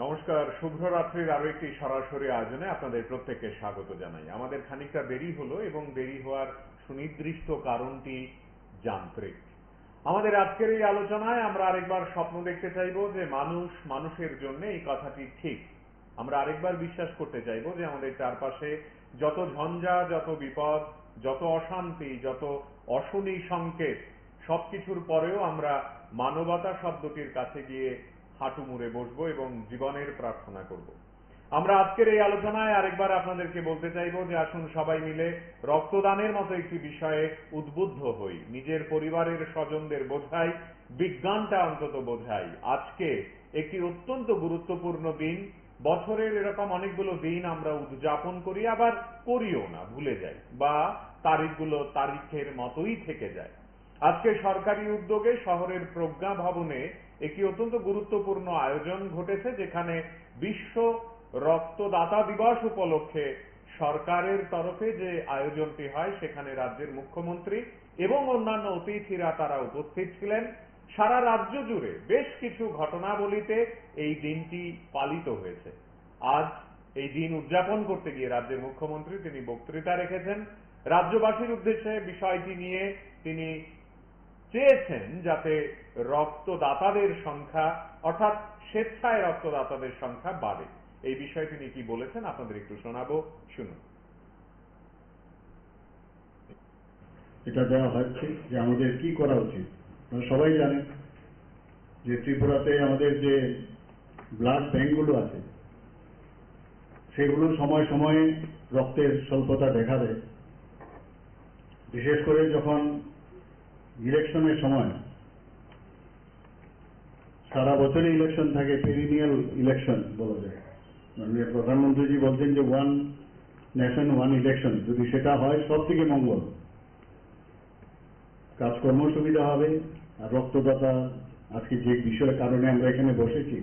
নমস্কার, শুভরাত্রির আরো একটি সরাসরি আয়োজনে আপনাদের প্রত্যেককে স্বাগত জানাই। আমাদের খানিকটা দেরি হলো এবং দেরি হওয়ার সুনির্দিষ্ট কারণটি যান্ত্রিক। আমাদের আজকের এই আলোচনায় আমরা আরেকবার স্বপ্ন দেখতে চাইব যে মানুষ মানুষের জন্য, এই কথাটি ঠিক। আমরা আরেকবার বিশ্বাস করতে চাইব যে আমাদের চারপাশে যত ঝঞ্ঝা, যত বিপদ, যত অশান্তি, যত অশনি সংকেত, সবকিছুর পরেও আমরা মানবতা শব্দটির কাছে গিয়ে হাঁটু মুড়ে বসবো এবং জীবনের প্রার্থনা করব। আমরা আজকের এই আলোচনায় আরেকবার আপনাদেরকে বলতে চাইব যে আসুন সবাই মিলে রক্তদানের মতো একটি বিষয়ে উদ্বুদ্ধ হই, নিজের পরিবারের স্বজনদের বোঝাই, বিজ্ঞানটা অন্তত বোঝাই। আজকে একটি অত্যন্ত গুরুত্বপূর্ণ দিন। বছরের এরকম অনেকগুলো দিন আমরা উদযাপন করি, আবার করিও না, ভুলে যাই, বা তারিখগুলো তারিখের মতোই থেকে যায়। আজকে সরকারি উদ্যোগে শহরের প্রজ্ঞা ভবনে একটি অত্যন্ত গুরুত্বপূর্ণ আয়োজন ঘটেছে, যেখানে বিশ্ব রক্তদাতা দিবস উপলক্ষে সরকারের তরফে যে আয়োজনটি হয় সেখানে রাজ্যের মুখ্যমন্ত্রী এবং অন্যান্য অতিথিরা তারা উপস্থিত ছিলেন। সারা রাজ্য জুড়ে বেশ কিছু ঘটনাবলিতে এই দিনটি পালিত হয়েছে। আজ এই দিন উদযাপন করতে গিয়ে রাজ্যের মুখ্যমন্ত্রী তিনি বক্তৃতা রেখেছেন। রাজ্যবাসীর উদ্দেশ্যে বিষয়টি নিয়ে তিনি চেয়েছেন যাতে রক্তদাতাদের সংখ্যা, অর্থাৎ স্বেচ্ছায় রক্তদাতাদের সংখ্যা বাড়ে। এই বিষয়ে তিনি কি বলেছেন আপনাদের একটু শোনাবো, শুনুন। এটা দেওয়া হচ্ছে যে আমাদের কি করা উচিত। সবাই জানেন যে ত্রিপুরাতে আমাদের যে ব্লাড ব্যাংকগুলো আছে সেগুলো সময় সময়ে রক্তের স্বল্পতা দেখা দেয়। বিশেষ করে যখন ইলেকশনের সময়, সারা বছরই ইলেকশন থাকে, পেরিনিয়াল ইলেকশন বলা যায়। মানে প্রধানমন্ত্রীজি বলছেন যে ওয়ান নেশন ওয়ান ইলেকশন, যদি সেটা হয় সব থেকে মঙ্গল, কাজকর্ম সুবিধা হবে, আর রক্তদাতা আজকে যে বিষয়ের কারণে আমরা এখানে বসেছি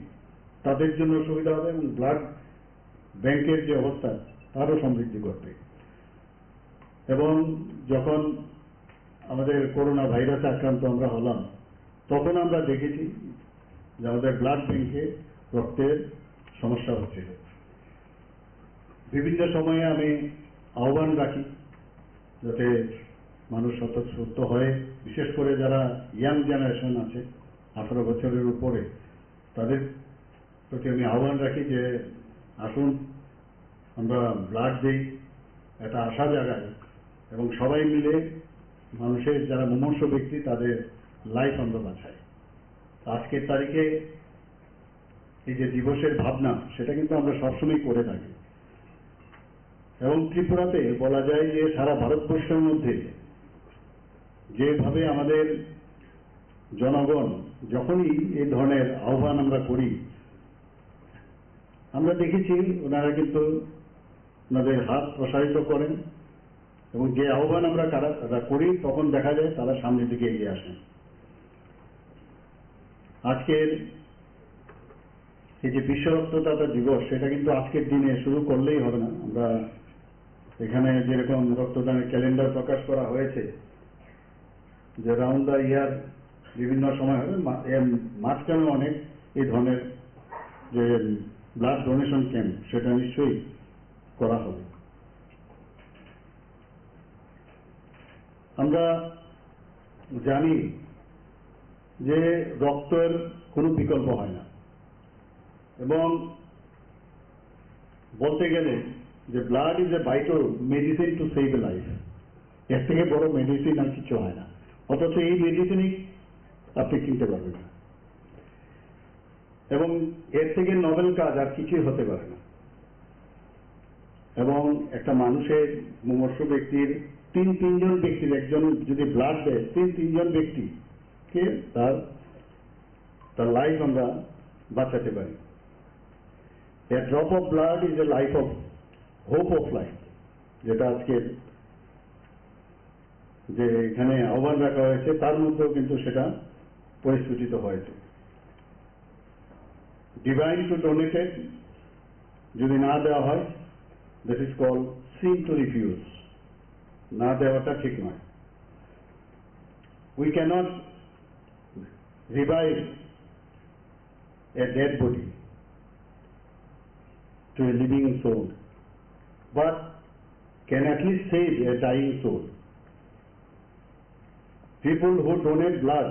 তাদের জন্য সুবিধা হবে, এবং ব্লাড ব্যাংকের যে অবস্থা তারও সমৃদ্ধি করবে। এবং যখন আমাদের করোনা ভাইরাসে আক্রান্ত আমরা হলাম, তখন আমরা দেখেছি যে আমাদের ব্লাড ব্যাংকে রক্তের সমস্যা হচ্ছিল। বিভিন্ন সময়ে আমি আহ্বান রাখি যাতে মানুষ স্বতঃস্ফূর্ত হয়ে, বিশেষ করে যারা ইয়াং জেনারেশন আছে 18 বছরের উপরে, তাদের প্রতি আমি আহ্বান রাখি যে আসুন আমরা ব্লাড দিই, একটা আশা জাগাই, এবং সবাই মিলে মানুষের যারা মুমূর্ষু ব্যক্তি তাদের লাইফ আমরা বাঁচাই। আজকের তারিখে এই যে দিবসের ভাবনা, সেটা কিন্তু আমরা সবসময় করে থাকি। এবং ত্রিপুরাতে বলা যায় যে সারা ভারতবর্ষের মধ্যে যেভাবে আমাদের জনগণ যখনই এই ধরনের আহ্বান আমরা করি, আমরা দেখেছি ওনারা কিন্তু ওনাদের হাত প্রসারিত করেন, এবং যে আহ্বান আমরা করি তখন দেখা যায় তারা সামনের দিকে এগিয়ে আসেন। আজকের এই যে বিশ্ব রক্তদাতা দিবস, সেটা কিন্তু আজকের দিনে শুরু করলেই হবে না। আমরা এখানে যেরকম রক্তদানের ক্যালেন্ডার প্রকাশ করা হয়েছে যে রাউন্ড দ্য ইয়ার বিভিন্ন সময় হবে, মাঝখানে অনেক এই ধরনের যে ব্লাড ডোনেশন ক্যাম্প সেটা নিশ্চয়ই করা হবে। আমরা জানি যে রক্তের কোনো বিকল্প হয় না, এবং বলতে গেলে যে blood is a vital medicine to save A life. এর থেকে বড় মেডিসিন আর কিছু হয় না, অথচ এই মেডিসিনই আপনি কিনতে পারবেন না, এবং এর থেকে নোবেল কাজ আর কিছুই হতে পারে না। এবং একটা মানুষের, মুমূর্ষু ব্যক্তির তিনজন ব্যক্তির, একজন যদি ব্লাড দেয়, তিনজন ব্যক্তিকে তার লাইফ আমরা বাঁচাতে পারি। A drop of blood is a life of hope of life, যেটা আজকের যে এখানে আহ্বান রাখা হয়েছে তার মধ্যেও কিন্তু সেটা পরিস্ফুটিত হয়েছে। ডিভাইন টু ডোনেটেড যদি না দেওয়া হয়, this is called sin to refuse. না দেওয়াটা ঠিক নয়। We cannot revive a dead body, to a living soul, but can at least save a dying soul. People who donate blood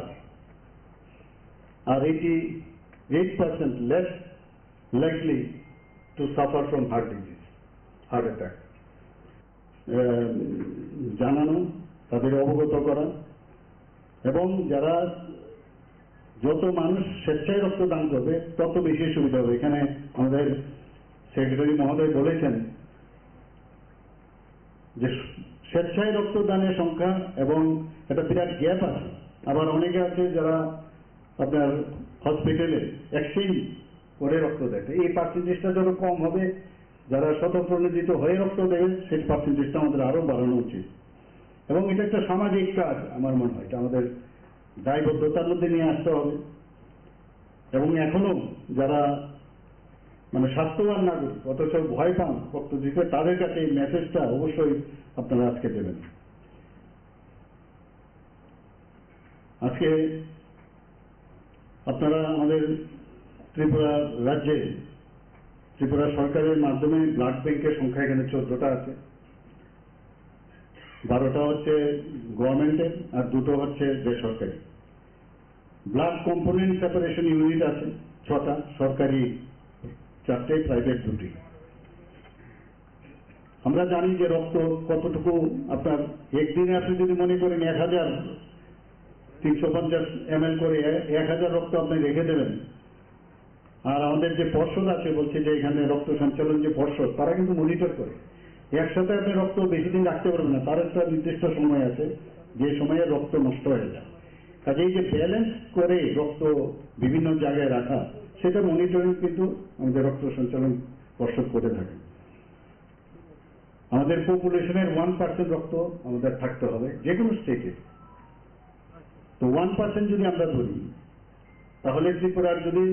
are 88% less likely to suffer from heart disease, heart attack. জানানো, তাদের অবগত করা, এবং যারা যত মানুষ স্বেচ্ছায় রক্তদান করবে তত বেশি সুবিধা হবে। এখানে আমাদের সেক্রেটারি মহোদয় বলেছেন যে স্বেচ্ছায় রক্তদানের সংখ্যা এবং একটা বিরাট গ্যাপ আছে। আবার অনেকে আছে যারা আপনার হসপিটালে এক্সচেঞ্জ করে রক্ত দেয়। এই পার্সেন্টেজটা যত কম হবে, যারা স্বতঃপ্রণোদিত হয়ে রক্ত দেবে সেই পার্সেন্টেজটা আমাদের আরো বাড়ানো উচিত। এবং এটা একটা সামাজিক কাজ, আমার মনে হয় এটা আমাদের দায়বদ্ধতার মধ্যে নিয়ে আসতে হবে। এবং এখনো যারা মানে স্বাস্থ্যবান নাগরিক অথচ ভয় পান রক্ত দিতে, তাদের কাছে এই মেসেজটা অবশ্যই আপনারা আজকে দেবেন। আজকে আপনারা আমাদের ত্রিপুরা রাজ্যে, ত্রিপুরা সরকারের মাধ্যমে ব্লাড ব্যাংকের সংখ্যা এখানে 14টা আছে। 12টা হচ্ছে গভর্নমেন্টের আর 2টো হচ্ছে বেসরকারি। ব্লাড কম্পোনেন্ট সেপারেশন ইউনিট আছে 6টা, সরকারি 4টে, প্রাইভেট 2টি। আমরা জানি যে রক্ত কতটুকু আপনার একদিনে আপনি যদি মনে করেন 1350 ml করে 1000 রক্ত আপনি রেখে দেবেন। আর আমাদের যে পর্ষদ আছে বলছে যে এখানে রক্ত সঞ্চালন যে পর্ষদ, তারা কিন্তু মনিটর করে। একসাথে আপনি রক্ত বেশি দিন রাখতে পারবেন না, তার একটা নির্দিষ্ট সময় আছে যে সময়ে রক্ত নষ্ট হয়ে যায়। কাজেই যে ব্যালেন্স করে রক্ত বিভিন্ন জায়গায় রাখা, সেটা মনিটরিং কিন্তু আমাদের রক্ত সঞ্চালন পর্ষদ করে থাকে। আমাদের পপুলেশনের 1% রক্ত আমাদের থাকতে হবে যে কোনো স্টেটে। তো 1% যদি আমরা ধরি, তাহলে ত্রিপুরার যদি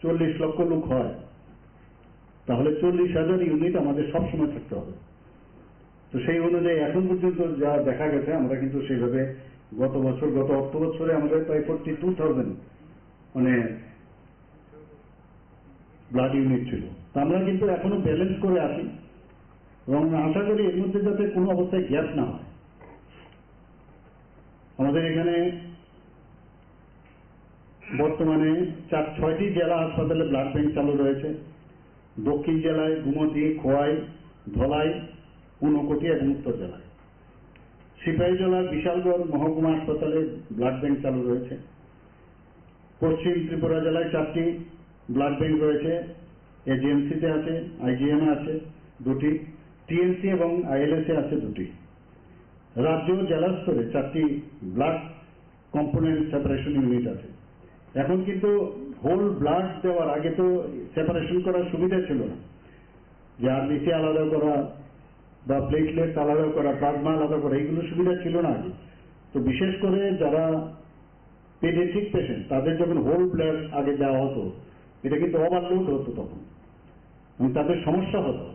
40 লক্ষ লোক হয়, তাহলে 40,000 ইউনিট আমাদের সবসময় থাকতে হবে। তো সেই অনুযায়ী এখন পর্যন্ত যা দেখা গেছে, আমরা কিন্তু সেইভাবে গত অর্থ বছরে আমাদের প্রায় 42,000 মানে ব্লাড ইউনিট ছিল। তা আমরা কিন্তু এখনো ব্যালেন্স করে আছি এবং আশা করি এর মধ্যে যাতে কোনো অবস্থায় গ্যাপ না হয়। আমাদের এখানে বর্তমানে 6টি জেলা হাসপাতালে ব্লাড ব্যাংক চালু রয়েছে। দক্ষিণ জেলায় গুমতি, খোয়াই, ধলাই, ঊনকোটি এবং উত্তর জেলায়। সিপাহীজলার বিশালগড় মহকুমা হাসপাতালে ব্লাড ব্যাংক চালু রয়েছে। পশ্চিম ত্রিপুরা জেলায় 4টি ব্লাড ব্যাংক রয়েছে। এজিএমসিতে আছে, আইজিএমে আছে 2টি, টিএমসি এবং আইএলএসে আছে 2টি। রাজ্য জেলা স্তরে 4টি ব্লাড কম্পোনেন্ট সেপারেশন ইউনিট আছে। এখন কিন্তু হোল ব্লাড দেওয়ার আগে তো সেপারেশন করার সুবিধা ছিল না, যে আরবিসি আলাদা করা বা প্লেটলেট আলাদা করা, প্লাজমা আলাদা করা, এইগুলো সুবিধা ছিল না আগে। তো বিশেষ করে যারা পেডিয়াট্রিক পেশেন্ট, তাদের যখন হোল ব্লাড আগে দেওয়া হতো, এটা কিন্তু ওভারলোড হতো তখন এবং তাদের সমস্যা হতো।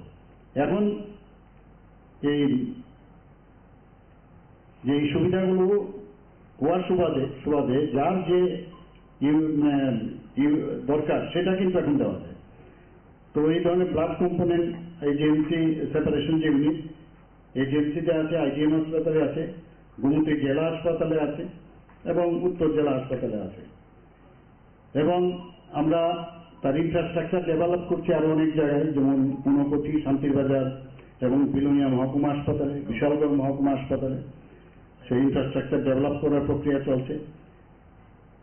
এখন এই সুবিধাগুলো হওয়ার সুবাদে যার যে দরকার সেটা কিন্তু এখন দেওয়া যায়। তো এই ধরনের ব্লাড কম্পোনেন্ট এজিএমসি সেপারেশন যে ইউনিট, এজিএমসিতে আছে, আইজিএম হাসপাতালে আছে, গুমতি জেলা হাসপাতালে আছে এবং উত্তর জেলা হাসপাতালে আছে। এবং আমরা তার ইনফ্রাস্ট্রাকচার ডেভেলপ করছি আরো অনেক জায়গায়, যেমন ঊনকোটি, শান্তিবাজার এবং বিলোনিয়া মহকুমা হাসপাতালে, বিশালগড় মহকুমা হাসপাতালে সেই ইনফ্রাস্ট্রাকচার ডেভেলপ করার প্রক্রিয়া চলছে।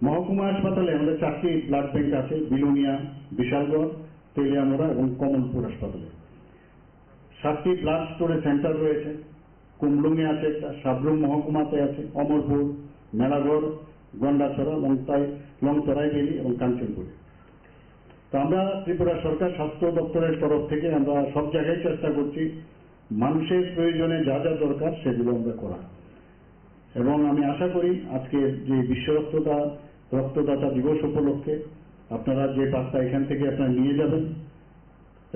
মহকুমা হাসপাতালে আমাদের 4টি ব্লাড ব্যাংক আছে, বিলোনিয়া, বিশালগড়, তেলিয়ামোড়া এবং কমলপুর হাসপাতালে। 7টি ব্লাড স্টোরেজ সেন্টার রয়েছে। কুমলুঙে আছে একটা, সাবরুম মহকুমাতে আছে, অমরপুর, মেলাগড়, গন্ডাছড়া, লংতরাই বেলি এবং কাঞ্চনপুরে। তো আমরা ত্রিপুরা সরকার স্বাস্থ্য দপ্তরের তরফ থেকে আমরা সব জায়গায় চেষ্টা করছি মানুষের প্রয়োজনে যা যা দরকার সেগুলো আমরা করা। এবং আমি আশা করি আজকে যে বিশ্ব রক্তদাতা দিবস উপলক্ষে আপনারা যে বার্তা এখান থেকে আপনারা নিয়ে যাবেন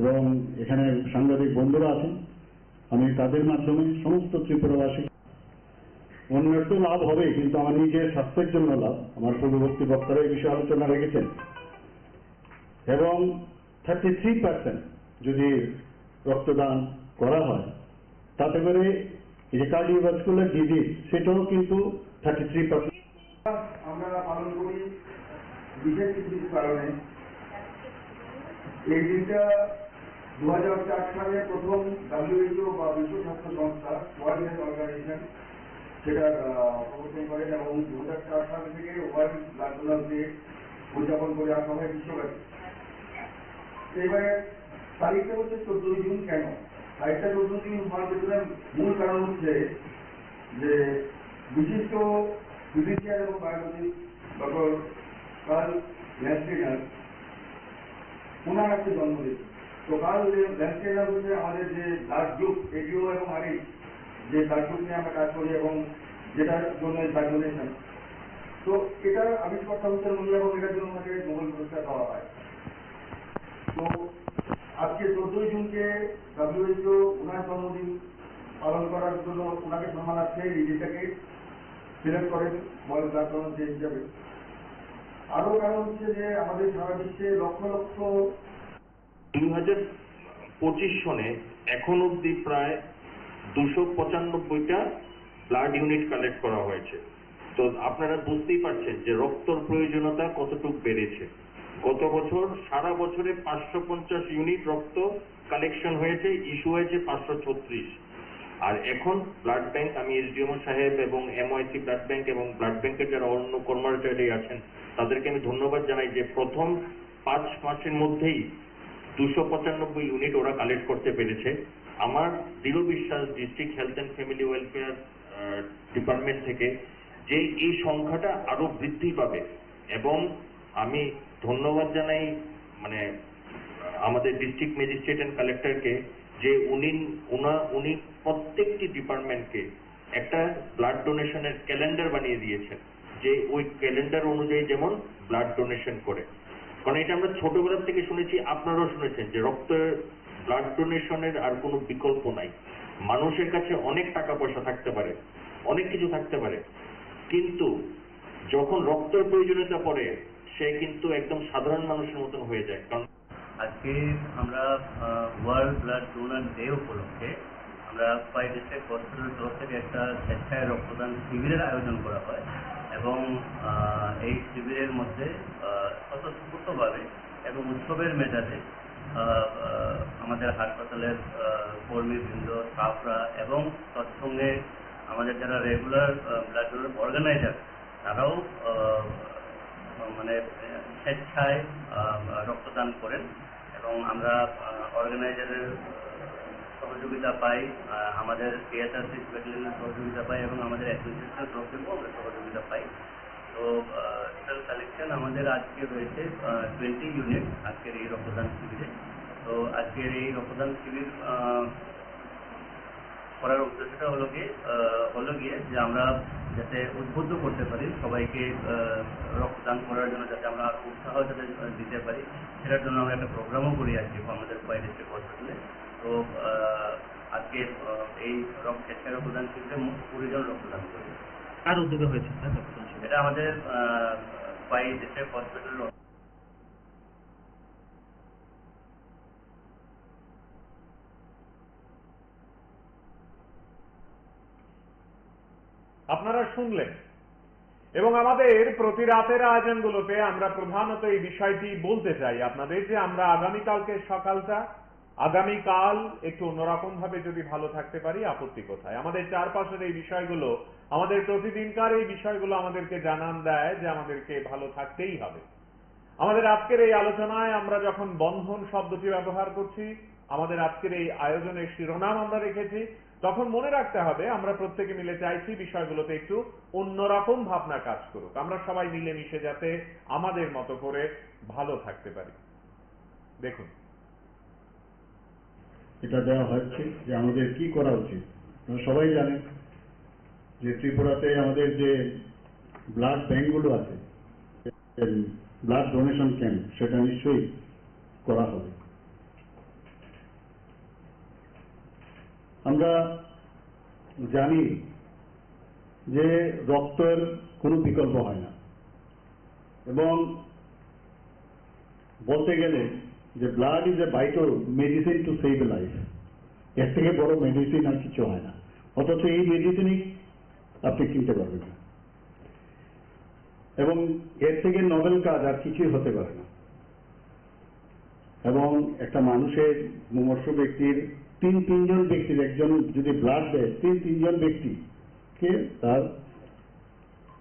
এবং এখানে সাংবাদিক বন্ধুরা আছেন, আমি তাদের মাধ্যমে সমস্ত ত্রিপুরাবাসী অন্য একটু লাভ হবে, কিন্তু আমার নিজের স্বাস্থ্যের জন্য লাভ। আমার পূর্ববর্তী বক্তারা এই বিষয়ে আলোচনা রেখেছেন এবং 33% যদি রক্তদান করা হয় তাতে করে এই যে কার্ডিওভাস্কুলার ডিজিজ সেটাও কিন্তু 33% আমরা পালন করি বিশেষ কিছু কারণে। এই দিনটা 2004 সালে প্রথম WHO বা বিশ্ব স্বাস্থ্য সংস্থা ওয়ার্ল্ড হেলথ অর্গানাইজেশন সেটা প্রবর্তন করেন এবং 2004 সাল থেকে ওয়ার্ল্ড ব্লাড ডোনার ডে উদযাপন করে আসা হয় বিশ্বব্যাপী। এবারে তারিখটা হচ্ছে 14 জুন। কেন তারিখটা 14 জুন হওয়ার পেছনে মূল কারণ হচ্ছে যে বিশিষ্ট ফিজিশিয়ান এবং বায়োলজিস্ট ডক্টর কার্ল ল্যান্ডস্টেইনার ওনার আজকে জন্মদিন। তো কার্ল ল্যান্ডস্টেইনার হচ্ছে আমাদের যে ব্লাড গ্রুপ এডিও এবং আরএইচ যে ব্লাড গ্রুপ নিয়ে আমরা কাজ করি এবং যেটার জন্য ব্লাড ডোনেশন, তো এটা আবিষ্কর্তা হচ্ছেন উনি এবং এটার জন্য ওনাকে নোবেল পুরস্কার দেওয়া হয়। তো আজকে 14 জুনকে WHO ওনার জন্মদিন পালন করার জন্য ওনাকে সম্মানার্থে এই দিনটাকে সিলেক্ট করেন ওয়ার্ল্ড ব্লাড ডোনার ডে হিসাবে। আরো কারণ হচ্ছে যে আমাদের সারা বিশ্বে লক্ষ লক্ষ 2025 সনে এখন অবধি প্রায় 295টা ব্লাড ইউনিট কালেক্ট করা হয়েছে। তো আপনারা বুঝতেই পারছেন যে রক্তর প্রয়োজনীয়তা কতটুকু বেড়েছে। গত বছর সারা বছরে 550 ইউনিট রক্ত কালেকশন হয়েছে, ইস্যু হয়েছে 536। আর এখন ব্লাড ব্যাংক, আমি এসডিএমও সাহেব এবং এমওআইসি ব্লাড ব্যাংক এবং ব্লাড ব্যাংকের যারা অন্য কর্মচারী আছেন তাদেরকে আমি ধন্যবাদ জানাই যে প্রথম 5 মাসের মধ্যেই 295 ইউনিট ওরা কালেক্ট করতে পেরেছে। আমার দৃঢ় বিশ্বাস district health and family welfare department থেকে যে এই সংখ্যাটা আরো বৃদ্ধি পাবে। এবং আমি ধন্যবাদ জানাই মানে আমাদের ডিস্ট্রিক্ট ম্যাজিস্ট্রেট অ্যান্ড কালেক্টরকে যে উনি প্রত্যেকটি ডিপার্টমেন্টকে একটা ব্লাড ডোনেশনের ক্যালেন্ডার বানিয়ে দিয়েছেন, যে ওই ক্যালেন্ডার অনুযায়ী যেমন ব্লাড ডোনেশন করে। কারণ এটা আমরা ছোটবেলা থেকে শুনেছি, আপনারাও শুনেছেন যে ব্লাড ডোনেশনের আর কোনো বিকল্প নাই। মানুষের কাছে অনেক টাকা পয়সা থাকতে পারে, অনেক কিছু থাকতে পারে, কিন্তু যখন রক্তের প্রয়োজনীয়তা পড়ে সে কিন্তু একদম সাধারণ মানুষের মতন হয়ে যায়। কারণ আজকে আমরা ওয়ার্ল্ড ব্লাড ডোনার ডে উপলক্ষে আমরা পাই ডিস্ট্রিক্ট হসপিটালের তরফ থেকে একটা স্বেচ্ছায় রক্তদান শিবিরের আয়োজন করা হয় এবং এই শিবিরের মধ্যে স্বতঃস্ফূর্তভাবে এবং উৎসবের মেজাজে আমাদের হাসপাতালের কর্মীবৃন্দ, স্টাফরা এবং তৎসঙ্গে আমাদের যারা রেগুলার ব্লাড ডোনার অর্গানাইজার তারাও মানে স্বেচ্ছায় রক্তদান করেন এবং আমরা অর্গানাইজারের সহযোগিতা পাই, আমাদের কেএসআরসি ব্যাটালিয়নের সহযোগিতা পাই এবং আমাদের অ্যাসোসিয়েশনের তরফ থেকেও আমরা সহযোগিতা পাই। তো টোটাল কালেকশন আমাদের আজকে রয়েছে 20 ইউনিট আজকের এই রক্তদান শিবিরে। তো আজকের এই রক্তদান শিবির করার উদ্দেশ্যটা হলো গিয়ে যে আমরা যাতে উদ্বুদ্ধ করতে পারি সবাইকে রক্তদান করার জন্য, যাতে আমরা উৎসাহ যাতে দিতে পারি, সেটার জন্য আমরা একটা প্রোগ্রামও করি আজকে আমাদের খোয়াই ডিস্ট্রিক্ট হসপিটালে। তো আজকে এই স্বেচ্ছায় রক্তদান শিবিরে 20 জন রক্তদান করি। কার উদ্যোগে হয়েছে এটা আমাদের খোয়াই ডিস্ট্রিক্ট হসপিটাল। আপনারা শুনলেন, এবং আমাদের প্রতি রাতের আয়োজনগুলোতে আমরা প্রধানত এই বিষয়টি বলতে চাই আপনাদের যে আমরা আগামীকালকে সকালটা আগামীকাল একটু অন্যরকম ভাবে যদি ভালো থাকতে পারি আপত্তি কোথায়। আমাদের চারপাশের এই বিষয়গুলো, আমাদের প্রতিদিনকার এই বিষয়গুলো আমাদেরকে জানান দেয় যে আমাদেরকে ভালো থাকতেই হবে। আমাদের আজকের এই আলোচনায় আমরা যখন বন্ধন শব্দটি ব্যবহার করছি, আমাদের আজকের এই আয়োজনের শিরোনাম আমরা রেখেছি, তখন মনে রাখতে হবে আমরা প্রত্যেকে মিলে চাইছি বিষয়গুলোতে একটু অন্যরকম ভাবনা কাজ করুক, আমরা সবাই মিলেমিশে যাতে আমাদের মতো করে ভালো থাকতে পারি। দেখুন, এটা দেওয়া হচ্ছে যে আমাদের কি করা উচিত। সবাই জানেন যে ত্রিপুরাতে আমাদের যে ব্লাড ব্যাংকগুলো আছে, ব্লাড ডোনেশন ক্যাম্প, সেটা নিশ্চয়ই করা হবে। আমরা জানি যে রক্তের কোনো বিকল্প হয় না, এবং বলতে গেলে যে blood is a vital medicine to save A life, এর থেকে বড় মেডিসিন আর কিছু হয় না, অথচ এই মেডিসিনই আপনি কিনতে পারবেন না, এবং এর থেকে নভেল কাজ আর কিছুই হতে পারে না। এবং একটা মানুষের মুমূর্ষু ব্যক্তির তিনজন ব্যক্তির একজন যদি ব্লাড দেয়, তিনজন ব্যক্তিকে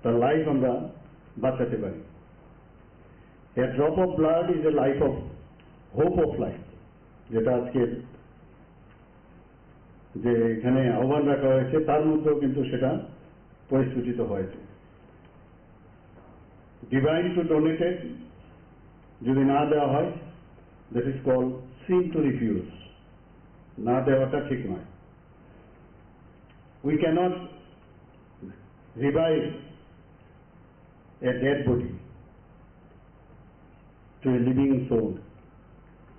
তার লাইফ আমরা বাঁচাতে পারি। এ drop of blood is a life of hope of life, যেটা আজকের যে এখানে আহ্বান রাখা হয়েছে তার মধ্যেও কিন্তু সেটা পরিস্ফুটিত হয়েছে। ডিভাইন টু ডোনেটেড যদি না দেওয়া হয়, that is call sin to refuse, না দেওয়াটা ঠিক নয়। We cannot revive a dead body to a living soul,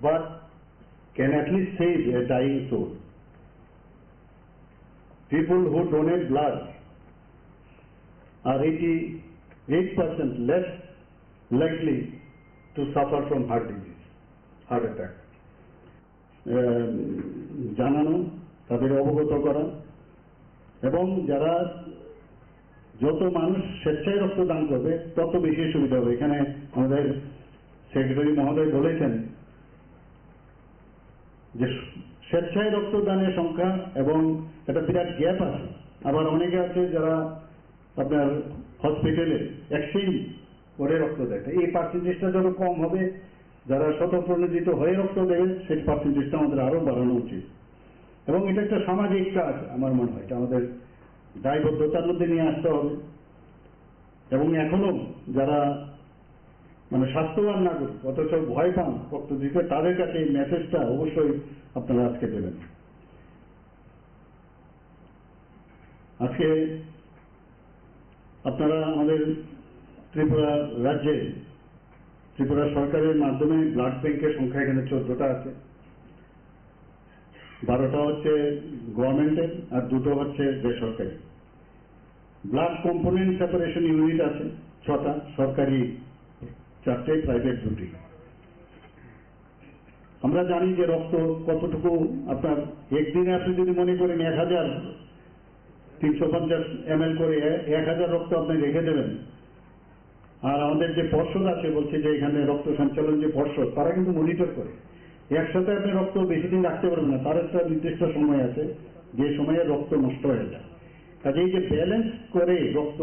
but can at least save a dying soul. People who donate blood are 88% less likely to suffer from heart disease, heart attack. জানানো, তাদের অবগত করা, এবং যারা যত মানুষ স্বেচ্ছায় রক্তদান করবে তত বেশি সুবিধা হবে। এখানে আমাদের সেক্রেটারি মহোদয় বলেছেন যে স্বেচ্ছায় রক্তদানের সংখ্যা এবং একটা বিরাট গ্যাপ আছে। আবার অনেকে আছে যারা আপনার হসপিটালে এক্সচেঞ্জ করে রক্ত দেয়, এই পার্সেন্টেজটা যত কম হবে, যারা স্বতঃপ্রণোদিত হয়ে রক্ত দেবে সেই পার্সেন্টেজটা আমাদের আরো বাড়ানো উচিত। এবং এটা একটা সামাজিক কাজ, আমার মনে হয় এটা আমাদের দায়বদ্ধতার মধ্যে নিয়ে আসতে হবে। এবং এখনো যারা মানে স্বাস্থ্যবান নাগরিক অথচ ভয় পান রক্ত দিতে, তাদের কাছে এই মেসেজটা অবশ্যই আপনারা আজকে দেবেন। আজকে আপনারা আমাদের ত্রিপুরা রাজ্যে, ত্রিপুরা সরকারের মাধ্যমে ব্লাড ব্যাংকের সংখ্যা এখানে 14টা আছে, 12টা হচ্ছে গভর্নমেন্টের আর 2টো হচ্ছে বেসরকারি। ব্লাড কম্পোনেন্ট সেপারেশন ইউনিট আছে 6টা, সরকারি 4টে, প্রাইভেট 2টি। আমরা জানি যে রক্ত কতটুকু আপনার একদিনে আপনি যদি মনে করেন 1350 ml করে 1000 রক্ত আপনি রেখে দেবেন, আর আমাদের যে পর্ষদ আছে বলছে যে এখানে রক্ত সঞ্চালন যে পর্ষদ, তারা কিন্তু মনিটর করে, একসাথে আপনি রক্ত বেশি দিন রাখতে পারবেন না, তার একটা নির্দিষ্ট সময় আছে যে সময়ে রক্ত নষ্ট হয়ে যায়। কাজে এই যে ব্যালেন্স করে রক্ত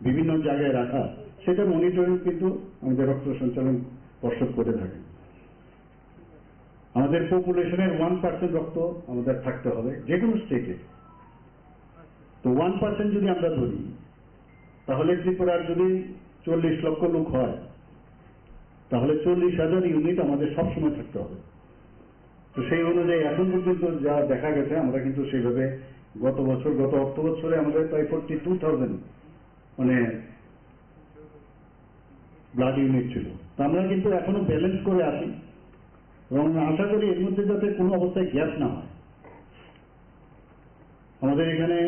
বিভিন্ন জায়গায় রাখা, সেটা মনিটরিং কিন্তু আমাদের রক্ত সঞ্চালন পর্ষদ করে থাকে। আমাদের পপুলেশনের 1% রক্ত আমাদের থাকতে হবে যে কোনো স্টেটে। তো 1% যদি আমরা ধরি, তাহলে ত্রিপুরার যদি 40 লক্ষ লোক হয়, তাহলে 40,000 ইউনিট আমাদের সবসময় থাকতে হবে। তো সেই অনুযায়ী এখন পর্যন্ত যা দেখা গেছে, আমরা কিন্তু সেইভাবে গত অর্থ বছরে আমাদের প্রায় 42,000 মানে ব্লাড ইউনিট ছিল। তো আমরা কিন্তু এখনো ব্যালেন্স করে আছি, এবং আশা করি এর মধ্যে যাতে কোনো অবস্থায় গ্যাপ না হয়। আমাদের এখানে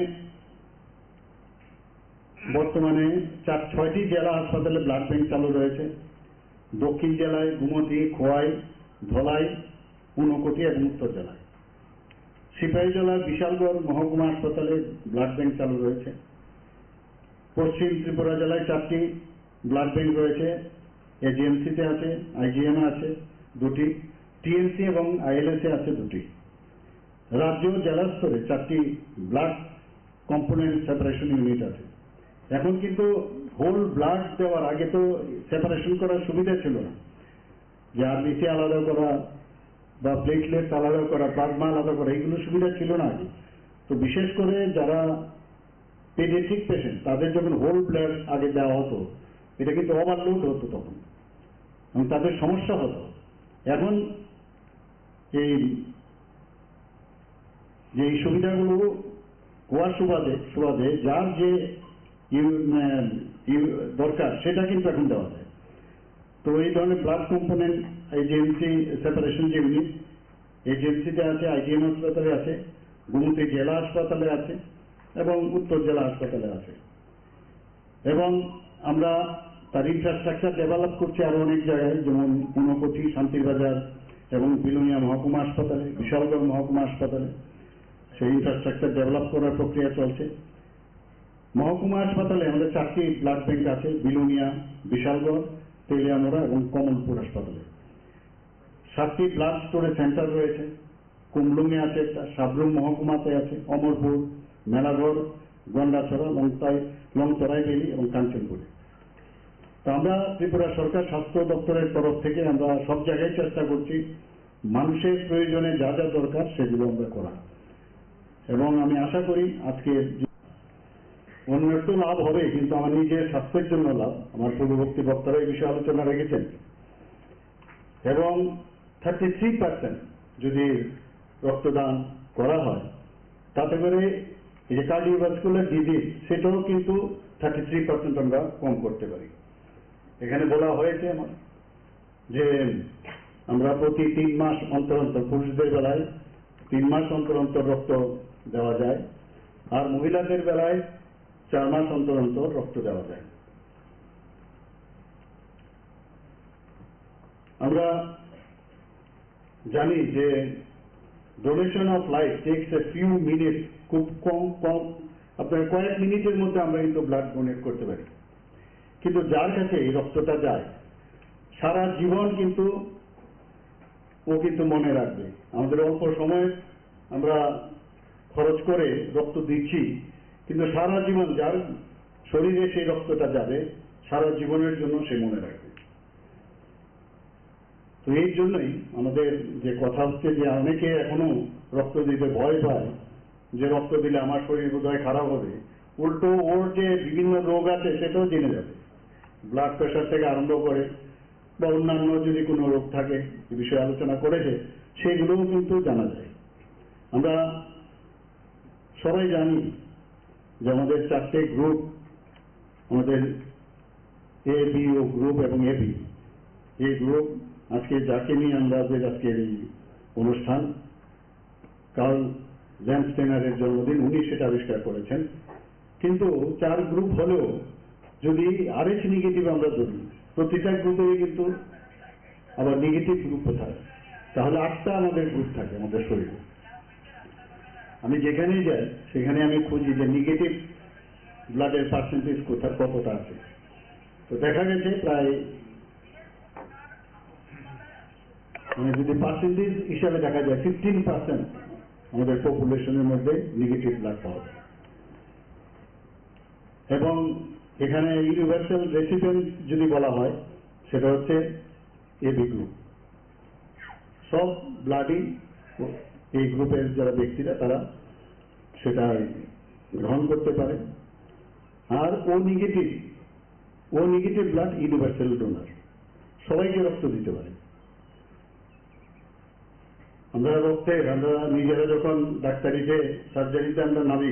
বর্তমানে 6টি জেলা হাসপাতালে ব্লাড ব্যাংক চালু রয়েছে। দক্ষিণ জেলায় গুমতি, খোয়াই, ধলাই, ঊনকোটি এবং উত্তর জেলায়। সিপাহীজলার বিশালগড় মহকুমা হাসপাতালে ব্লাড ব্যাংক চালু রয়েছে। পশ্চিম ত্রিপুরা জেলায় 4টি ব্লাড ব্যাংক রয়েছে, এজিএমসিতে আছে, আইজিএম আছে 2টি, টিএমসি এবং আইএলএসে আছে 2টি। রাজ্য জেলা স্তরে 4টি ব্লাড কম্পোনেন্ট সেপারেশন ইউনিট আছে। এখন কিন্তু হোল ব্লাড দেওয়ার আগে তো সেপারেশন করার সুবিধা ছিল না, যে আরবিসি আলাদা করা বা প্লেটলেটস আলাদা করা, প্লাজমা আলাদা করা, এইগুলো সুবিধা ছিল না আগে। তো বিশেষ করে যারা পেডিয়াট্রিক পেশেন্ট, তাদের যখন হোল ব্লাড আগে দেওয়া হতো, এটা কিন্তু ওভারলোড হতো তখন, এবং তাদের সমস্যা হতো। এখন এই সুবিধাগুলো হওয়ার সুবাদে যার যে দরকার সেটা কিন্তু এখন দেওয়া যায়। তো এই ধরনের ব্লাড কম্পোনেন্ট এজিএমসি সেপারেশন যে ইউনিট এজিএমসিতে আছে, আইজিএম হাসপাতালে আছে, গুমতি জেলা হাসপাতালে আছে এবং উত্তর জেলা হাসপাতালে আছে। এবং আমরা তার ইনফ্রাস্ট্রাকচার ডেভেলপ করছি আরো অনেক জায়গায়, যেমন ঊনকোটি, শান্তিরবাজার, এবং বিলোনিয়া মহকুমা হাসপাতালে, বিশালগড় মহকুমা হাসপাতালে সেই ইনফ্রাস্ট্রাকচার ডেভেলপ করার প্রক্রিয়া চলছে। মহকুমা হাসপাতালে আমাদের 4টি ব্লাড ব্যাংক আছে, বিলোনিয়া, বিশালগড়, তেলিয়ামোড়া এবং কমলপুর হাসপাতালে। 7টি ব্লাড স্টোরেজ সেন্টার রয়েছে, কুমলুঙে আছে একটা, সাবরুম মহকুমাতে আছে, অমরপুর, মেলাঘড়, গন্ডাছড়া, লংতরাই বেলি এবং কাঞ্চনপুরে। তো আমরা ত্রিপুরা সরকার স্বাস্থ্য দপ্তরের তরফ থেকে আমরা সব জায়গায় চেষ্টা করছি মানুষের প্রয়োজনে যা যা দরকার সেগুলো আমরা করা, এবং আমি আশা করি আজকে অন্যের তো লাভ হবে, কিন্তু আমার নিজের স্বাস্থ্যের জন্য লাভ। আমার পূর্ববর্তী বক্তারা এই বিষয়ে আলোচনা রেখেছেন, এবং 33% যদি রক্তদান করা হয় তাতে করে এই যে কার্ডিওভাস্কুলার ডিজিজ সেটাও কিন্তু 33% আমরা কম করতে পারি। এখানে বলা হয়েছে আমার যে আমরা প্রতি 3 মাস অন্তর অন্তর, পুরুষদের বেলায় 3 মাস অন্তর অন্তর রক্ত দেওয়া যায়, আর মহিলাদের বেলায় 4 মাস অন্তর অন্তর রক্ত দেওয়া যায়। আমরা জানি যে donation of life tax a few minutes, খুব কম আপনার কয়েক মিনিটের মধ্যে আমরা কিন্তু ব্লাড ডোনেট করতে পারি, কিন্তু যার কাছে এই রক্তটা যায় সারা জীবন কিন্তু ও কিন্তু মনে রাখবে। আমাদের অল্প সময় আমরা খরচ করে রক্ত দিচ্ছি, কিন্তু সারা জীবন যার শরীরে সেই রক্তটা যাবে সারা জীবনের জন্য সে মনে রাখবে। তো এই জন্যই আমাদের যে কথা হচ্ছে যে অনেকে এখনো রক্ত দিতে ভয় পায়, যে রক্ত দিলে আমার শরীর বোধহয় খারাপ হবে, উল্টো ওর যে বিভিন্ন রোগ আছে সেটাও জেনে যাবে। ব্লাড প্রেশার থেকে আরম্ভ করে বা অন্যান্য যদি কোনো রোগ থাকে যে বিষয়ে আলোচনা করেছে সেগুলোও কিন্তু জানা যায়। আমরা সবাই জানি যে আমাদের 4টে গ্রুপ, আমাদের এ, বি ও গ্রুপ এবং এবি, এই গ্রুপ আজকে যাকে নিয়ে আমাদের আজকের এই অনুষ্ঠান, কার্ল ল্যাম্পস্টেনারের জন্মদিন, উনি সেটা আবিষ্কার করেছেন। কিন্তু 4 গ্রুপ হলেও যদি RH নেগেটিভ আমরা ধরি, প্রতিটা গ্রুপে কিন্তু আবার নেগেটিভ গ্রুপ থাকে, তাহলে 8টা আমাদের গ্রুপ থাকে আমাদের শরীরে। আমি যেখানেই যাই সেখানে আমি খুঁজি যে নেগেটিভ ব্লাডের পার্সেন্টেজ কতটা আছে। তো দেখা গেছে প্রায় যদি পার্সেন্টেজ হিসাবে দেখা যায় 15% আমাদের পপুলেশনের মধ্যে নেগেটিভ ব্লাড পাওয়া যায়। এবং এখানে ইউনিভার্সাল রেসিপিয়েন্ট যদি বলা হয় সেটা হচ্ছে এবি গ্রুপ। সব ব্লাডই এই গ্রুপের যারা ব্যক্তিরা তারা সেটা গ্রহণ করতে পারে। আর ও নেগেটিভ ব্লাড ইউনিভার্সাল ডোনার, সবাইকে রক্ত দিতে পারে। আমরা নিজেরা যখন ডাক্তারিতে সার্জারিতে আমরা নামি,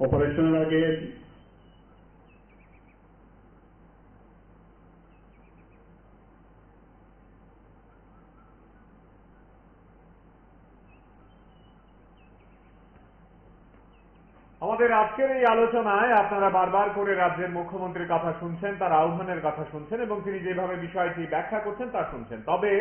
অপারেশনের আগে আমাদের আজকের এই আলোচনায় আপনারা বারবার করে রাজ্যের মুখ্যমন্ত্রীর কথা শুনছেন, তার আহ্বানের কথা শুনছেন এবং তিনি যেভাবে বিষয়টি ব্যাখ্যা করছেন তা শুনছেন। তবে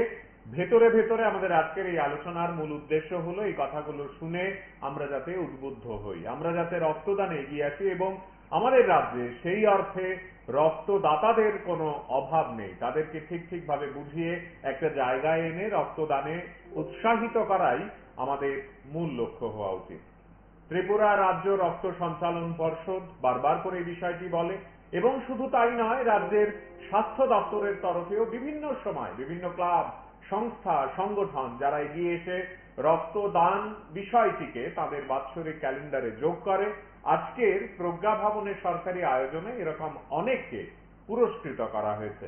ভেতরে ভেতরে আমাদের আজকের এই আলোচনার মূল উদ্দেশ্য হলো এই কথাগুলো শুনে আমরা যাতে উদ্বুদ্ধ হই, আমরা যাতে রক্তদানে এগিয়ে আসি এবং আমাদের রাজ্যে সেই অর্থে রক্তদাতাদের কোনো অভাব নেই, তাদেরকে ঠিকভাবে বুঝিয়ে একটা জায়গায় এনে রক্তদানে উৎসাহিত করাই আমাদের মূল লক্ষ্য হওয়া উচিত। ত্রিপুরা রাজ্য রক্ত সঞ্চালন পর্ষদ বারবার করে এই বিষয়টি বলে, এবং শুধু তাই নয়, রাজ্যের স্বাস্থ্য দপ্তরের তরফেও বিভিন্ন সময় বিভিন্ন ক্লাব, সংস্থা, সংগঠন যারা এগিয়ে এসে রক্তদান বিষয়টিকে তাদের বাৎসরিক ক্যালেন্ডারে যোগ করে। আজকের প্রজ্ঞা ভবনের সরকারি আয়োজনে এরকম অনেককে পুরস্কৃত করা হয়েছে।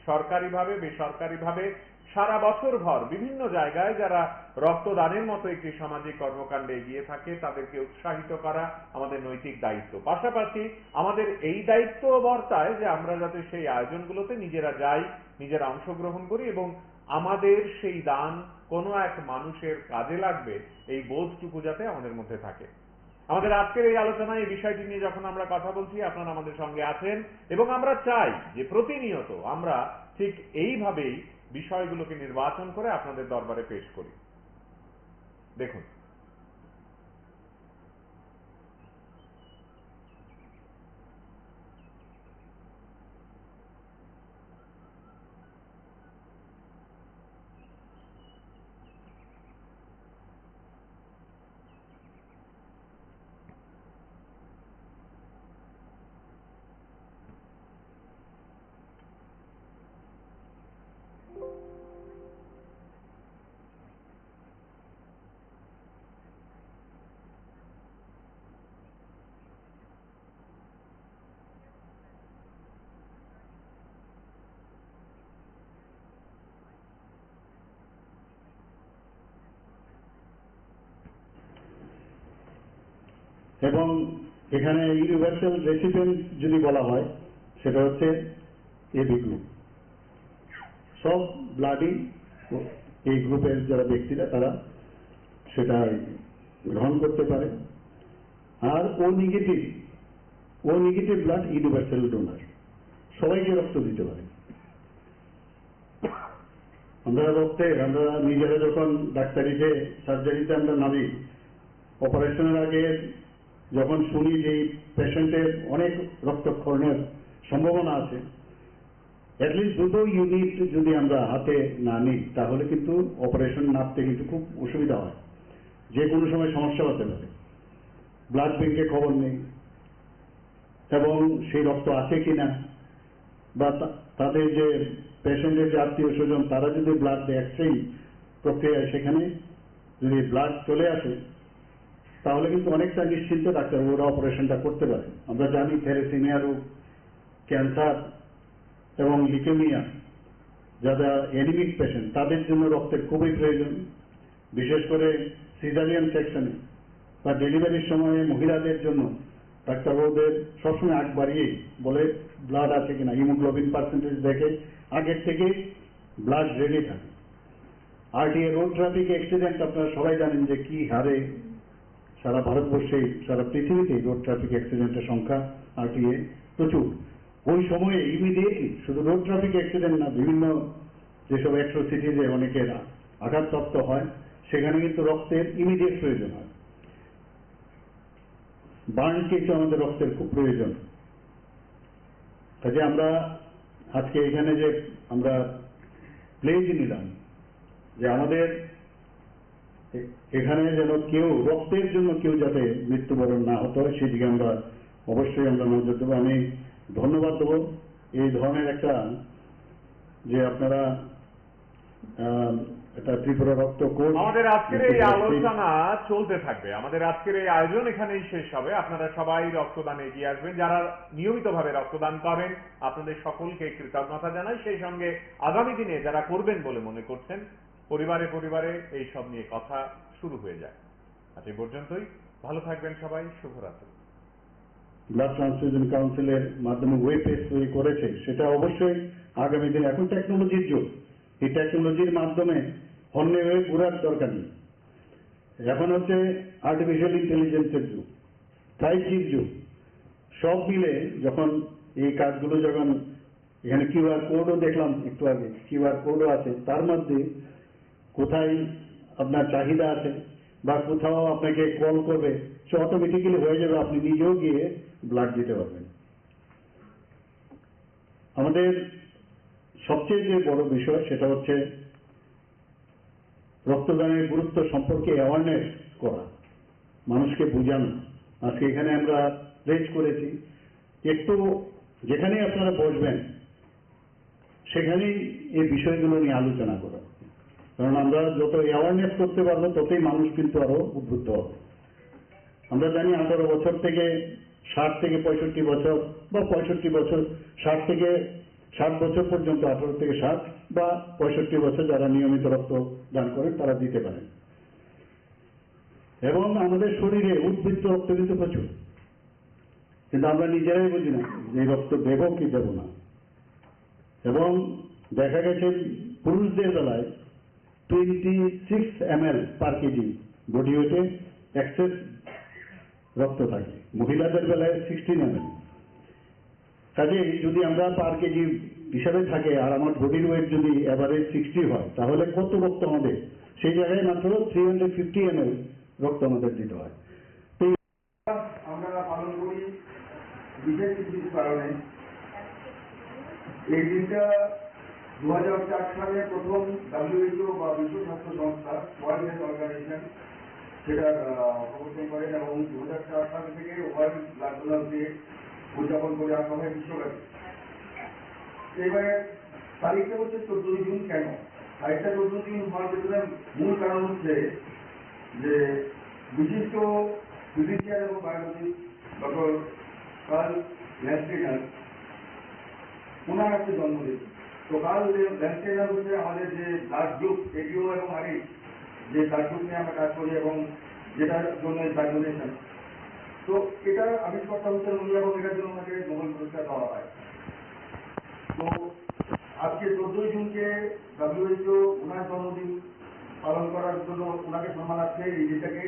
সরকারিভাবে, বেসরকারিভাবে সারা বছর ভর বিভিন্ন জায়গায় যারা রক্তদানের মতো একটি সামাজিক কর্মকাণ্ডে এগিয়ে থাকে তাদেরকে উৎসাহিত করা আমাদের নৈতিক দায়িত্ব। পাশাপাশি আমাদের এই দায়িত্ব বর্তায় যে আমরা যাতে সেই আয়োজনগুলোতে নিজেরা যাই, নিজেরা অংশগ্রহণ করি এবং আমাদের সেই দান কোনো এক মানুষের কাজে লাগবে এই বোধটুকু যাতে আমাদের মধ্যে থাকে। আমাদের আজকের এই আলোচনায় এই বিষয়টি নিয়ে যখন আমরা কথা বলছি আপনারা আমাদের সঙ্গে আছেন এবং আমরা চাই যে প্রতিনিয়ত আমরা ঠিক এইভাবেই বিষয়গুলোকে নির্বাচন করে আপনাদের দরবারে পেশ করি। দেখুন, এবং এখানে ইউনিভার্সাল রেসিপিয়েন্ট যদি বলা হয় সেটা হচ্ছে এবি গ্রুপ। সব ব্লাডই এই গ্রুপের যারা ব্যক্তিরা তারা সেটা গ্রহণ করতে পারে। আর ও নেগেটিভ ব্লাড ইউনিভার্সাল ডোনার, সবাইকে রক্ত দিতে পারে। আমরা নিজেরা যখন ডাক্তারিতে সার্জারিতে আমরা নামি, অপারেশনের আগে যখন শুনি যে পেশেন্টের অনেক রক্তক্ষরণের সম্ভাবনা আছে, অ্যাটলিস্ট দুটো ইউনিট যদি আমরা হাতে না নিই তাহলে কিন্তু অপারেশন নাপতে কিন্তু খুব অসুবিধা হয়, যে কোনো সময় সমস্যা হতে পারে। ব্লাড ব্যাংকে খবর নেই এবং সেই রক্ত আছে কিনা, বা তাদের যে পেশেন্টের যে আত্মীয় স্বজন তারা যদি ব্লাড দেয় এক্সচেঞ্জ প্রক্রিয়ায় সেখানে যদি ব্লাড চলে আসে তাহলে কিন্তু অনেকটা নিশ্চিন্ত ডাক্তারবাবুরা অপারেশনটা করতে পারে। আমরা জানি থ্যালাসেমিয়া রোগ, ক্যান্সার এবং লিউকেমিয়া যারা অ্যানিমিক পেশেন্ট তাদের জন্য রক্তের খুবই প্রয়োজন। বিশেষ করে সিজারিয়ান সেকশনে বা ডেলিভারির সময়ে মহিলাদের জন্য ডাক্তারবাবুদের সবসময় আগ বাড়িয়ে বলে ব্লাড আছে কিনা, হিমোগ্লোবিন পার্সেন্টেজ দেখে আগের থেকে ব্লাড রেডি থাকে। আরটিএ রোড ট্রাফিক অ্যাক্সিডেন্ট আপনারা সবাই জানেন যে কি হারে সারা ভারতবর্ষে সারা পৃথিবীতে রোড ট্রাফিক অ্যাক্সিডেন্টের সংখ্যা আরটিএ প্রচুর। ওই সময়ে ইমিডিয়েটলি শুধু রোড ট্রাফিক অ্যাক্সিডেন্ট না, বিভিন্ন যেসব অ্যাট্রোসিটিজে অনেকের আঘাতপ্রাপ্ত হয় সেখানে কিন্তু রক্তের ইমিডিয়েট প্রয়োজন হয়। বার্ন কেসে আমাদের রক্তের খুব প্রয়োজন। কাজে আমরা আজকে এখানে যে আমরা প্লেজ নিলাম যে আমাদের এখানে যেন কেউ রক্তের জন্য কেউ যাতে মৃত্যুবরণ না হতে হয় সেদিকে আমরা অবশ্যই আমরা নজর দেবো। আমি ধন্যবাদ দেবো এই ধরনের একটা যে আপনারা একটা ত্রিপুরা রক্ত কোষ। আমাদের আজকের এই আলোচনা চলতে থাকবে, আমাদের আজকের এই আয়োজন এখানেই শেষ হবে। আপনারা সবাই রক্তদানে এগিয়ে আসবেন, যারা নিয়মিতভাবে রক্তদান করেন আপনাদের সকলকে কৃতজ্ঞতা জানাই। সেই সঙ্গে আগামী দিনে যারা করবেন বলে মনে করছেন, পরিবারে পরিবারে এই সব নিয়ে কথা শুরু হয়ে যায়। আজ এই পর্যন্তই, ভালো থাকবেন সবাই, শুভরাত্রি। ব্লাড ট্রান্সফিউশন কাউন্সিলের মাধ্যমে ওয়েব পেজ তৈরি করেছে, সেটা অবশ্যই আগামী দিনে, এখন টেকনোলজির যুগ, এই টেকনোলজির মাধ্যমে হন্যে হয়ে ঘুরার দরকার নেই। এখন হচ্ছে আর্টিফিশিয়াল ইন্টেলিজেন্সের যুগ, 5Gর যুগ। সব মিলে যখন এই কাজগুলো যখন এখানে কিউআর কোডও দেখলাম একটু আগে, কিউআর কোডও আছে, তার মধ্যে কোথায় আপনার চাহিদা আছে বা কোথাও আপনাকে কল করবে, সে অটোমেটিক্যালি হয়ে যাবে, আপনি নিজেও গিয়ে ব্লাড দিতে পারবেন। আমাদের সবচেয়ে যে বড় বিষয় সেটা হচ্ছে রক্তদানের গুরুত্ব সম্পর্কে অ্যাওয়ারনেস করা, মানুষকে বোঝানো। আজকে এখানে আমরা প্লেজ করেছি, একটু যেখানেই আপনারা বসবেন সেখানেই এই বিষয়গুলো নিয়ে আলোচনা করা, কারণ আমরা যত অ্যাওয়ারনেস করতে পারবো ততই মানুষ কিন্তু আরো উদ্বুদ্ধ হবে। আমরা জানি 18 বছর থেকে 60 থেকে 65 বছর বা 65 বছর, 60 থেকে 60 বছর পর্যন্ত, 18 থেকে 60 বা 65 বছর যারা নিয়মিত রক্ত দান করেন তারা দিতে পারেন। এবং আমাদের শরীরে উদ্ভিদ রক্ত কিন্তু প্রচুর, কিন্তু আমরা নিজেরাই বুঝি না যে রক্ত দেব কি দেব না। এবং দেখা গেছে পুরুষদের বেলায় 26 ml পার কেজি বডি ওয়েটে এক্সেস রক্ত থাকে, মহিলাদের বেলায় 16 ml। কাজেই যদি আমরা পার কেজি হিসাবে থাকে আর আমার বডির ওয়েট যদি এভারেজ 60 হয় তাহলে কত রক্ত আমাদের, সেই জায়গায় মাত্র 350 ml রক্ত আমাদের দিতে হয়। তো আমরা পালন করি বিশেষ কিছু কারণে। এই দিনটা 2004 সালে প্রথম WHO বা বিশ্ব স্বাস্থ্য সংস্থা ওয়ার্ল্ড হেলথ অর্গানাইজেশন সেটার প্রবর্তন করেন এবং 2004 সাল থেকে ওয়ার্ল্ড ব্লাড ডোনার ডে উদযাপন করে আসা হয় বিশ্বব্যাপী। এবারে তারিখটা হচ্ছে 14 জুন। কেন তারিখটা 14 জুন হওয়ার পেছনে মূল কারণ হচ্ছে যে বিশিষ্ট ফিজিশিয়ান এবং বায়োলজিস্ট ডক্টর কার্ল ল্যান্ডস্টেইনার ওনার আজকে জন্মদিন। তো কার্ল ল্যান্ডস্টেইনার হচ্ছে আমাদের যে ব্লাড গ্রুপ এটিও এবং আরএইচ যে ব্লাড গ্রুপ নিয়ে আমরা কাজ করি এবং যেটার জন্য ব্লাড ডোনেশন, তো এটা আবিষ্কর্তা হচ্ছেন উনি এবং এটার জন্য ওনাকে নোবেল পুরস্কার দেওয়া হয়। তো আজকে 14 জুনকে WHO ওনার জন্মদিন পালন করার জন্য ওনাকে সম্মানার্থে এই দিনটাকে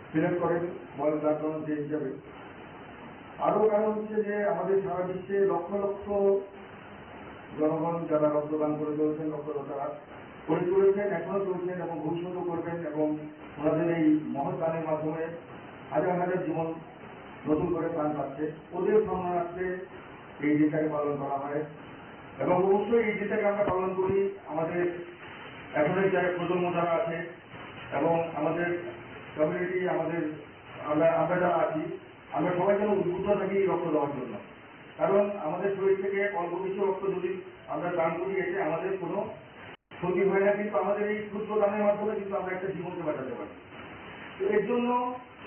সিলেক্ট করেন ওয়ার্ল্ড ব্লাড ডোনার ডে হিসাবে। আরো কারণ হচ্ছে যে আমাদের সারা বিশ্বে লক্ষ লক্ষ জনগণ যারা রক্তদান করে চলেছেন, রক্তদাতারা করে চলেছেন, এখনো চলছেন এবং ভবিষ্যতেও করবেন এবং ওনাদের এই মহৎ দানের মাধ্যমে হাজার হাজার জীবন নতুন করে প্রাণ পাচ্ছে। ওদের সম্মানার্থে এই দিনটাকে পালন করা হয় এবং অবশ্যই এই দিনটাকে আমরা পালন করি আমাদের এখনের যারা প্রজন্ম যারা আছে এবং আমাদের কমিউনিটি, আমাদের আমরা যারা আছি, আমরা সবাই যেন উদ্বুদ্ধ থাকি রক্ত দেওয়ার জন্য। কারণ আমাদের শরীর থেকে অল্প কিছু রক্ত যদি আমরা দান করি এতে আমাদের কোনো ক্ষতি হয় না, কিন্তু আমাদের এই ক্ষুদ্র দানের মাধ্যমে কিন্তু আমরা একটা জীবনকে বাঁচাতে পারি। তো এর জন্য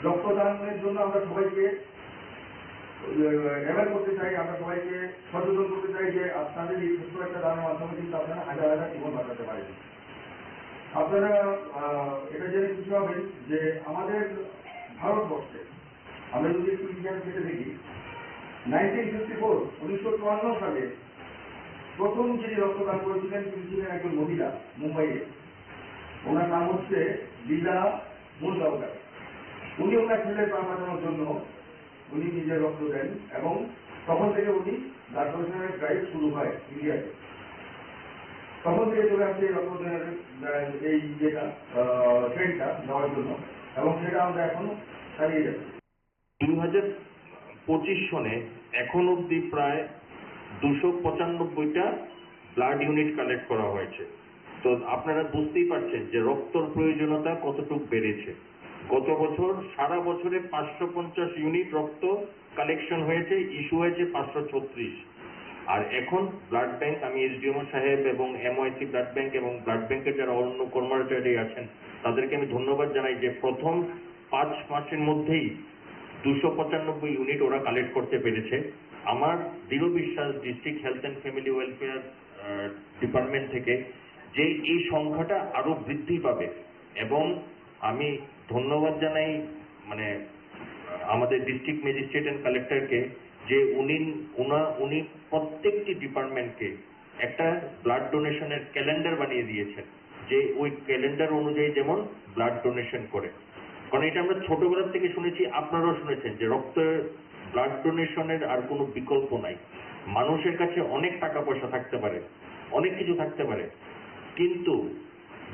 রক্তদানের জন্য আমরা সবাইকে অ্যাওয়্যার করতে চাই, আমরা সবাইকে সচেতন করতে চাই যে আপনাদের এই ছোট্ট একটা দানের মাধ্যমে কিন্তু আপনারা হাজার হাজার জীবন বাঁচাতে পারেন। আপনারা এটা জেনে খুশি হবেন যে আমাদের ভারতবর্ষে আমরা যদি একটু ইতিহাস থেকে দেখি, 1954 সালে প্রথম যিনি রক্তদান করেছিলেন তিনি ছিলেন একজন মহিলা মুম্বাইয়ে। ওনার নাম হচ্ছে লীলা মুনগাঁওকর। উনি ওনার ছেলের প্রাণ বাঁচানোর জন্য উনি নিজে রক্ত দেন এবং তখন থেকে উনি ব্লাড ডোনেশনের ড্রাইভ শুরু হয় ইন্ডিয়াতে। তখন থেকে চলে আসছে রক্তদানের এই যেটা ট্রেন্ডটা দেওয়ার জন্য এবং সেটা আমরা এখন চালিয়ে যাচ্ছি। 2025 সনে এখন অবধি প্রায় 295টা ব্লাড ইউনিট কালেক্ট করা হয়েছে। তো আপনারা বুঝতেই পারছেন যে রক্তর প্রয়োজনীয়তা কতটুকু বেড়েছে। গত বছর সারা বছরে 550 ইউনিট রক্ত কালেকশন হয়েছে, ইস্যু হয়েছে 536। আর এখন ব্লাড ব্যাংক, আমি এসডিএমও সাহেব এবং এমওআইসি ব্লাড ব্যাংক এবং ব্লাড ব্যাংকের যারা অন্য কর্মচারী আছেন তাদেরকে আমি ধন্যবাদ জানাই যে প্রথম 5 মাসের মধ্যেই 295 ইউনিট ওরা কালেক্ট করতে পেরেছে। আমার দৃঢ় বিশ্বাস district health and family welfare department থেকে যে এই সংখ্যাটা আরো বৃদ্ধি পাবে এবং আমি ধন্যবাদ জানাই মানে আমাদের ডিস্ট্রিক্ট ম্যাজিস্ট্রেট অ্যান্ড কালেক্টরকে যে উনি প্রত্যেকটি ডিপার্টমেন্টকে একটা ব্লাড ডোনেশনের ক্যালেন্ডার বানিয়ে দিয়েছেন যে ওই ক্যালেন্ডার অনুযায়ী যেমন ব্লাড ডোনেশন করে। কারণ এটা আমরা ছোটবেলা থেকে শুনেছি, আপনারাও শুনেছেন যে ব্লাড ডোনেশনের আর কোনো বিকল্প নাই। মানুষের কাছে অনেক টাকা পয়সা থাকতে পারে, অনেক কিছু থাকতে পারে, কিন্তু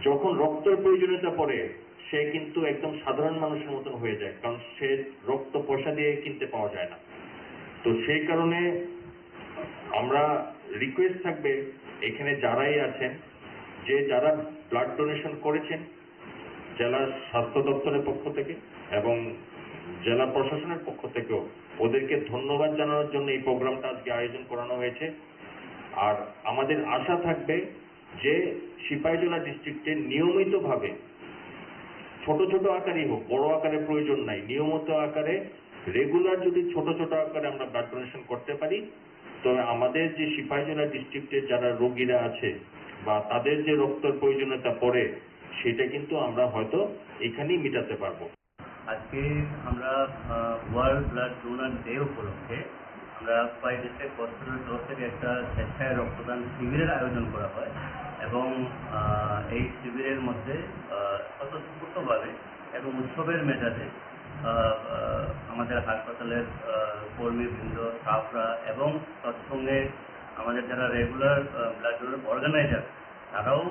যখন রক্তের প্রয়োজনীয়তা পড়ে সে কিন্তু একদম সাধারণ মানুষের মতন হয়ে যায়, কারণ সে রক্ত পয়সা দিয়ে কিনতে পাওয়া যায় না। তো সেই কারণে আমরা রিকোয়েস্ট থাকবে এখানে যারাই আছেন যে যারা ব্লাড ডোনেশন করেছেন জেলা স্বাস্থ্য দপ্তরের পক্ষ থেকে এবং জেলা প্রশাসনের পক্ষ থেকেও ওদেরকে ধন্যবাদ জানানোর জন্য এই প্রোগ্রামটা আজকে আয়োজন করানো হয়েছে। আর আমাদের আশা থাকবে যে সিপাহীজলা ডিস্ট্রিক্টে নিয়মিতভাবে ছোট ছোট আকারেই হোক, বড় আকারে প্রয়োজন নাই, নিয়মিত আকারে রেগুলার যদি ছোট ছোট আকারে আমরা ব্লাড ডোনেশন করতে পারি তবে আমাদের যে সিপাহীজলা ডিস্ট্রিক্টের যারা রোগীরা আছে বা তাদের যে রক্তের প্রয়োজনীয়তা পড়ে সেটা কিন্তু আমরা হয়তো এখানেই মেটাতে পারবো। আজকে আমরা ওয়ার্ল্ড ব্লাড ডোনার ডে উপলক্ষে আমরা সিপাহী ডিস্ট্রিক্ট হসপিটাল তরফ থেকে একটা স্বেচ্ছায় রক্তদান শিবিরের আয়োজন করা হয় এবং এই শিবিরের মধ্যে স্বতঃস্ফূর্তভাবে এবং উৎসবের মেজাজে আমাদের হাসপাতালের কর্মীবৃন্দ, স্টাফরা এবং তৎসঙ্গে আমাদের যারা রেগুলার ব্লাড ডোনার অর্গানাইজার তারাও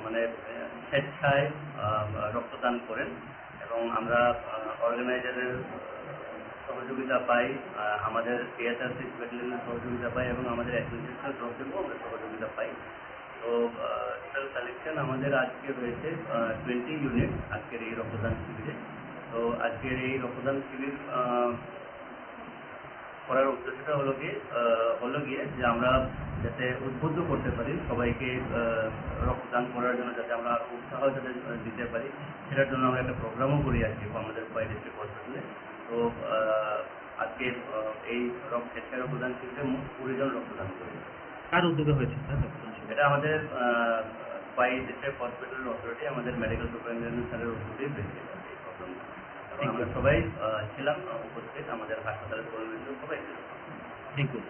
মানে স্বেচ্ছায় রক্তদান করেন এবং আমরা অর্গানাইজারের সহযোগিতা পাই, আমাদের সিএসআরসি ব্যাটালিয়নের সহযোগিতা পাই এবং আমাদের অ্যাসোসিয়েশনের তরফ থেকেও আমরা সহযোগিতা পাই। তো টোটাল কালেকশন আমাদের আজকে রয়েছে 20 ইউনিট আজকের এই রক্তদান শিবিরে। তো আজকের এই রক্তদান শিবির করার উদ্দেশ্যটা হলো গিয়ে যে আমরা যাতে উদ্বুদ্ধ করতে পারি সবাইকে রক্তদান করার জন্য, যাতে আমরা উৎসাহ যাতে দিতে পারি, সেটার জন্য আমরা একটা প্রোগ্রামও করি আজকে আমাদের খোয়াই ডিস্ট্রিক্ট হসপিটালে। তো আজকে এই স্বেচ্ছায় রক্তদান শিবিরে মোট 20 জন রক্তদান করি। কার উদ্যোগে হয়েছে স্যার? এটা আমাদের খোয়াই ডিস্ট্রিক্ট হসপিটাল অথরিটি, আমাদের মেডিকেল সুপারিনটেন্ডেন্ট স্যারের উদ্যোগেই বেশি এই প্রোগ্রামটা। আমরা সবাই ছিলাম উপস্থিত, আমাদের হাসপাতালের কর্মীবৃন্দ সবাই ছিলাম। Thank you.